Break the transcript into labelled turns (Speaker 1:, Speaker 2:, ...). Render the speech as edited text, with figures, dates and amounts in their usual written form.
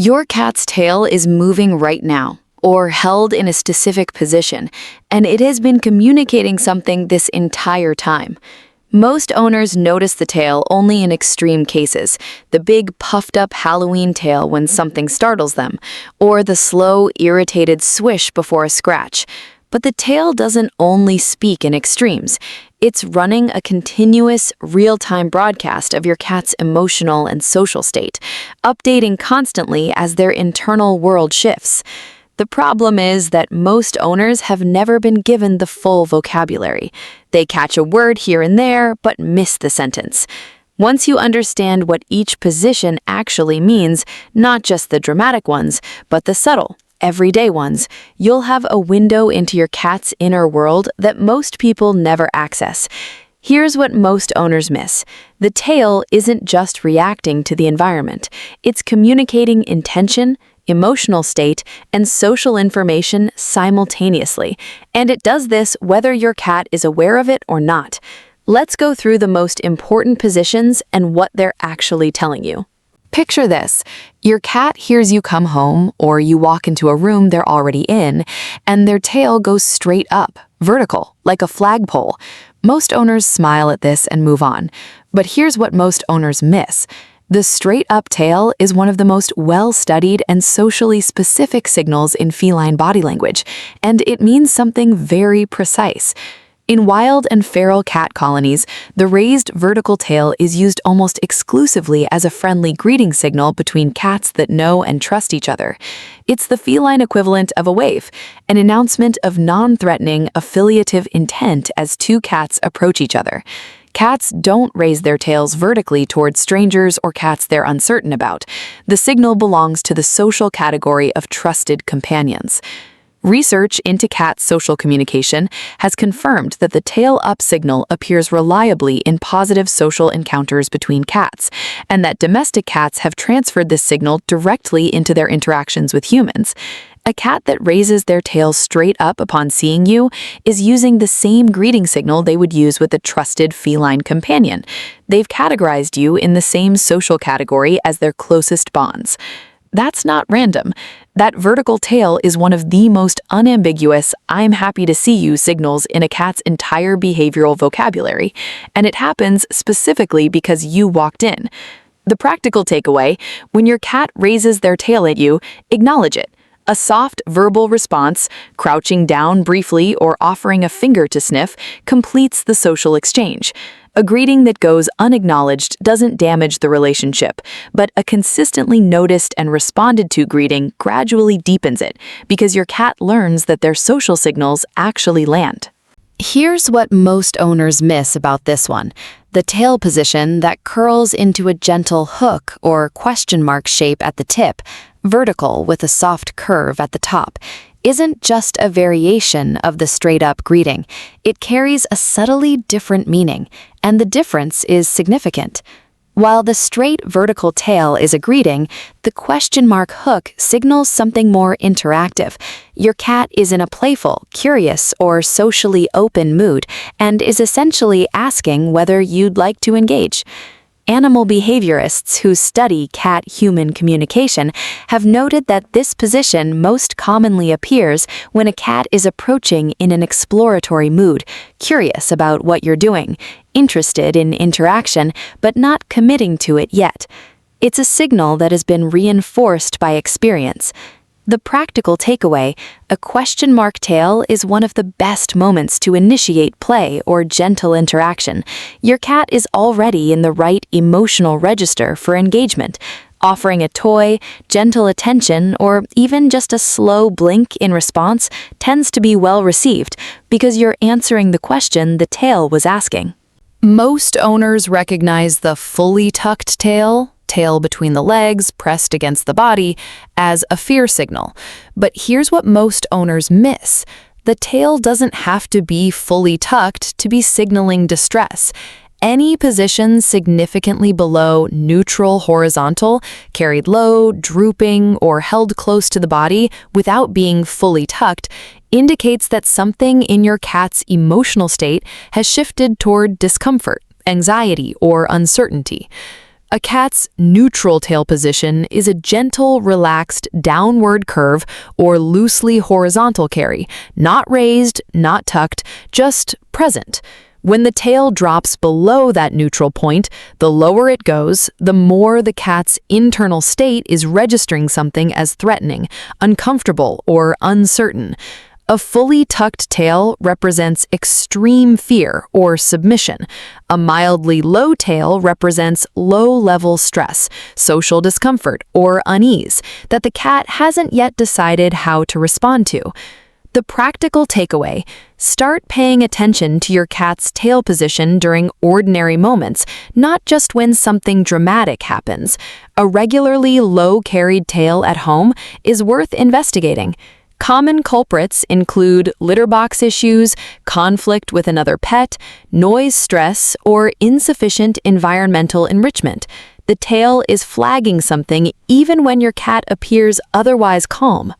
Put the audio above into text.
Speaker 1: Your cat's tail is moving right now, or held in a specific position, and it has been communicating something this entire time. Most owners notice the tail only in extreme cases, the big puffed-up Halloween tail when something startles them, or the slow, irritated swish before a scratch. But the tail doesn't only speak in extremes. It's running a continuous, real-time broadcast of your cat's emotional and social state, updating constantly as their internal world shifts. The problem is that most owners have never been given the full vocabulary. They catch a word here and there, but miss the sentence. Once you understand what each position actually means, not just the dramatic ones, but the subtle, everyday ones, you'll have a window into your cat's inner world that most people never access. Here's what most owners miss. The tail isn't just reacting to the environment. It's communicating intention, emotional state, and social information simultaneously. And it does this whether your cat is aware of it or not. Let's go through the most important positions and what they're actually telling you. Picture this. Your cat hears you come home, or you walk into a room they're already in, and their tail goes straight up, vertical, like a flagpole. Most owners smile at this and move on. But here's what most owners miss. The straight-up tail is one of the most well-studied and socially specific signals in feline body language, and it means something very precise. In wild and feral cat colonies, the raised vertical tail is used almost exclusively as a friendly greeting signal between cats that know and trust each other. It's the feline equivalent of a wave, an announcement of non-threatening, affiliative intent as two cats approach each other. Cats don't raise their tails vertically towards strangers or cats they're uncertain about. The signal belongs to the social category of trusted companions. Research into cat social communication has confirmed that the tail-up signal appears reliably in positive social encounters between cats, and that domestic cats have transferred this signal directly into their interactions with humans. A cat that raises their tail straight up upon seeing you is using the same greeting signal they would use with a trusted feline companion. They've categorized you in the same social category as their closest bonds. That's not random. That vertical tail is one of the most unambiguous "I'm happy to see you" signals in a cat's entire behavioral vocabulary, and it happens specifically because you walked in. The practical takeaway: when your cat raises their tail at you, acknowledge it. A soft verbal response, crouching down briefly or offering a finger to sniff, completes the social exchange. A greeting that goes unacknowledged doesn't damage the relationship, but a consistently noticed and responded to greeting gradually deepens it, because your cat learns that their social signals actually land. Here's what most owners miss about this one. The tail position that curls into a gentle hook or question mark shape at the tip, vertical with a soft curve at the top, isn't just a variation of the straight-up greeting. It carries a subtly different meaning, and the difference is significant. While the straight vertical tail is a greeting, the question mark hook signals something more interactive. Your cat is in a playful, curious, or socially open mood and is essentially asking whether you'd like to engage. Animal behaviorists who study cat-human communication have noted that this position most commonly appears when a cat is approaching in an exploratory mood, curious about what you're doing, interested in interaction, but not committing to it yet. It's a signal that has been reinforced by experience. The practical takeaway: a question mark tail is one of the best moments to initiate play or gentle interaction. Your cat is already in the right emotional register for engagement. Offering a toy, gentle attention, or even just a slow blink in response tends to be well received because you're answering the question the tail was asking. Most owners recognize the fully tucked tail between the legs, pressed against the body, as a fear signal. But here's what most owners miss. The tail doesn't have to be fully tucked to be signaling distress. Any position significantly below neutral horizontal, carried low, drooping, or held close to the body without being fully tucked, indicates that something in your cat's emotional state has shifted toward discomfort, anxiety, or uncertainty. A cat's neutral tail position is a gentle, relaxed downward curve or loosely horizontal carry, not raised, not tucked, just present. When the tail drops below that neutral point, the lower it goes, the more the cat's internal state is registering something as threatening, uncomfortable, or uncertain. A fully tucked tail represents extreme fear or submission. A mildly low tail represents low-level stress, social discomfort, or unease that the cat hasn't yet decided how to respond to. The practical takeaway: start paying attention to your cat's tail position during ordinary moments, not just when something dramatic happens. A regularly low-carried tail at home is worth investigating. Common culprits include litter box issues, conflict with another pet, noise stress, or insufficient environmental enrichment. The tail is flagging something even when your cat appears otherwise calm.